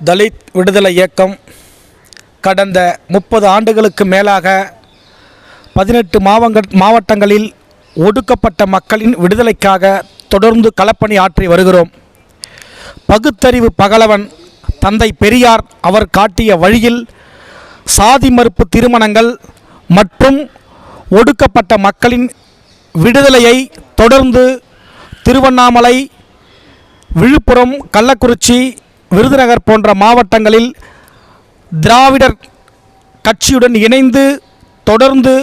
தலித் விடுதலை இயக்கம் கடந்த 30 ஆண்டுகளுக்கு மேலாக 18 மாவட்டங்களில் ஒடுக்கப்பட்ட மக்களின் விடுதலைக்காக தொடர்ந்து களப்பணி ஆற்றி வருகிறோம். பகுத்தறிவு பகலவன் தந்தை பெரியார் அவர் காட்டிய வழியில் சாதி மறுப்பு திருமணங்கள் மற்றும் ஒடுக்கப்பட்ட மக்களின் விடுதலையை தொடர்ந்து திருவண்ணாமலை, விழுப்புரம், கள்ளக்குறிச்சி, விருதுநகர் போன்ற மாவட்டங்களில் திராவிடர் கட்சியுடன் இணைந்து தொடர்ந்து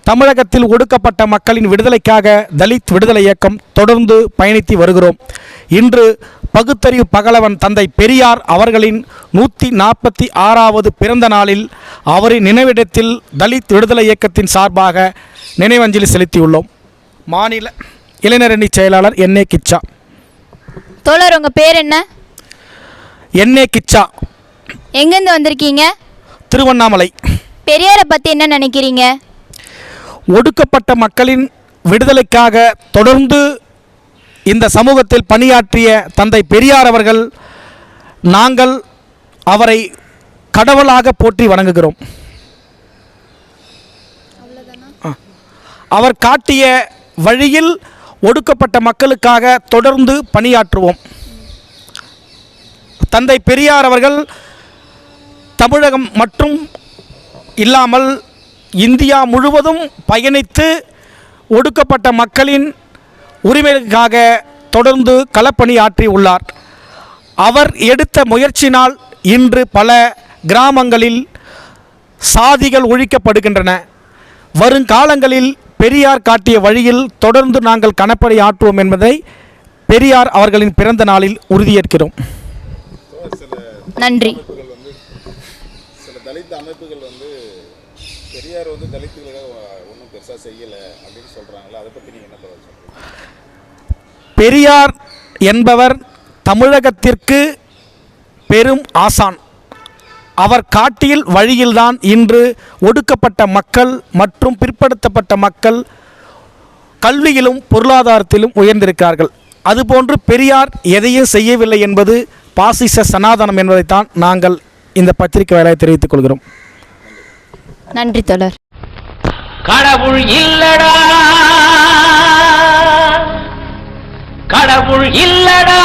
தமிழகத்தில் ஒடுக்கப்பட்ட மக்களின் விடுதலைக்காக தலித் விடுதலை இயக்கம் தொடர்ந்து பயணித்து வருகிறோம். இன்று பகுத்தறிவு பகலவன் தந்தை பெரியார் அவர்களின் 146வது பிறந்த நாளில் அவரின் நினைவிடத்தில் தலித் விடுதலை இயக்கத்தின் சார்பாக நினைவஞ்சலி செலுத்தியுள்ளோம். மாநில இளைஞரணி செயலாளர் என்.ஏ. கிச்சா. தோழர், உங்கள் பேர் என்ன? என்.ஏ. கிச்சா. எங்கேருந்து வந்திருக்கீங்க? திருவண்ணாமலை. பெரியாரை பற்றி என்ன நினைக்கிறீங்க? ஒடுக்கப்பட்ட மக்களின் விடுதலைக்காக தொடர்ந்து இந்த சமூகத்தில் பணியாற்றிய தந்தை பெரியார் அவர்கள், நாங்கள் அவரை கடவுளாக போற்றி வணங்குகிறோம். அவர் காட்டிய வழியில் ஒடுக்கப்பட்ட மக்களுக்காக தொடர்ந்து பணியாற்றுவோம். தந்தை பெரியார் அவர்கள் தமிழகம் மற்றும் இல்லாமல் இந்தியா முழுவதும் பயணித்து ஒடுக்கப்பட்ட மக்களின் உரிமைகளுக்காக தொடர்ந்து களப்பணி ஆற்றி உள்ளார். அவர் எடுத்த முயற்சினால் இன்று பல கிராமங்களில் சாதிகள் ஒழிக்கப்படுகின்றன. வருங்காலங்களில் பெரியார் காட்டிய வழியில் தொடர்ந்து நாங்கள் களப்பணி ஆற்றுவோம் என்பதை பெரியார் அவர்களின் பிறந்த நாளில் உறுதியேற்கிறோம். நன்றி. சில தலித் அமைப்புகள் பெரியார் தலித்துகளுக்காக ஒன்றும் பெருசாக செய்யலை அப்படின்னு சொல்கிறாங்களா, அதை பற்றி நீங்கள் என்ன சொல்கிறீங்க? பெரியார் என்பவர் தமிழகத்திற்கு பெரும் ஆசான். அவர் காட்டிய வழியில்தான் இன்று ஒடுக்கப்பட்ட மக்கள் மற்றும் பிற்படுத்தப்பட்ட மக்கள் கல்வியிலும் பொருளாதாரத்திலும் உயர்ந்திருக்கிறார்கள். அதுபோன்று பெரியார் எதையும் செய்யவில்லை என்பது பாசிச சனாதனம் என்பதைத்தான் நாங்கள் இந்த பத்திரிகை வாயிலாக தெரிவித்துக் கொள்கிறோம். நன்றி தோழர். கடவுள் இல்லடா, கடவுள் இல்லடா.